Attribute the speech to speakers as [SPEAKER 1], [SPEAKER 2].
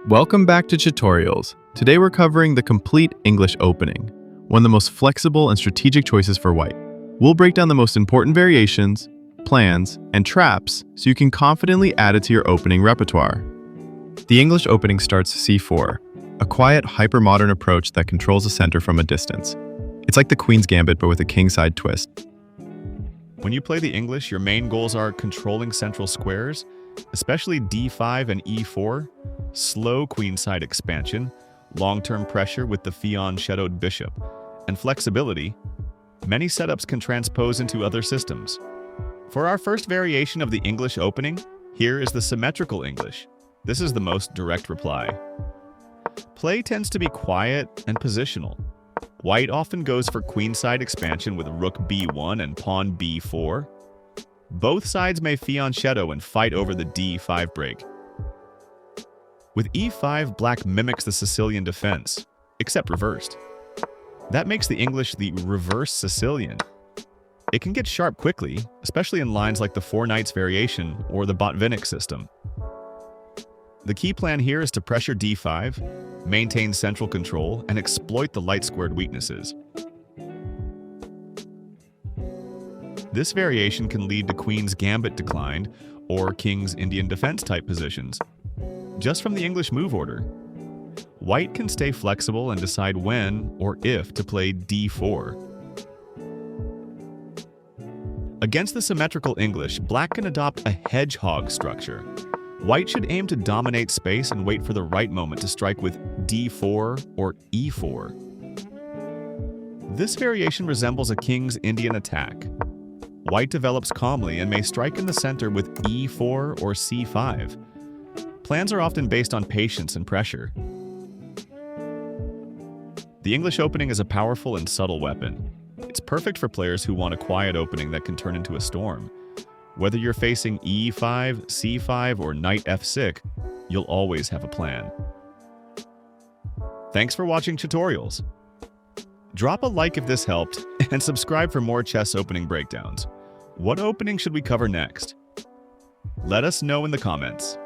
[SPEAKER 1] Welcome back to Chetorials. Today we're covering the complete English opening, one of the most flexible and strategic choices for white. We'll break down the most important variations, plans, and traps so you can confidently add it to your opening repertoire. The English opening starts c4, a quiet, hyper-modern approach that controls the center from a distance. It's like the Queen's Gambit but with a kingside twist.
[SPEAKER 2] When you play the English, your main goals are controlling central squares, especially d5 and e4, slow queenside expansion, long-term pressure with the fianchettoed bishop, and flexibility. Many setups can transpose into other systems. For our first variation of the English opening, here is the symmetrical English. This is the most direct reply. Play tends to be quiet and positional. White often goes for queenside expansion with rook b1 and pawn b4. Both sides may fianchetto and fight over the d5 break. With e5, black mimics the Sicilian defense, except reversed. That makes the English the reverse Sicilian. It can get sharp quickly, especially in lines like the Four Knights variation or the Botvinnik System. The key plan here is to pressure d5, maintain central control, and exploit the light-squared weaknesses. This variation can lead to Queen's Gambit declined or King's Indian defense type positions. Just from the English move order, White can stay flexible and decide when or if to play d4. Against the symmetrical English, Black can adopt a hedgehog structure. White should aim to dominate space and wait for the right moment to strike with d4 or e4. This variation resembles a King's Indian attack. White develops calmly and may strike in the center with e4 or c5. Plans are often based on patience and pressure. The English opening is a powerful and subtle weapon. It's perfect for players who want a quiet opening that can turn into a storm. Whether you're facing e5, c5, or knight f6, you'll always have a plan. Thanks for watching Chetorials. Drop a like if this helped, and subscribe for more chess opening breakdowns. What opening should we cover next? Let us know in the comments.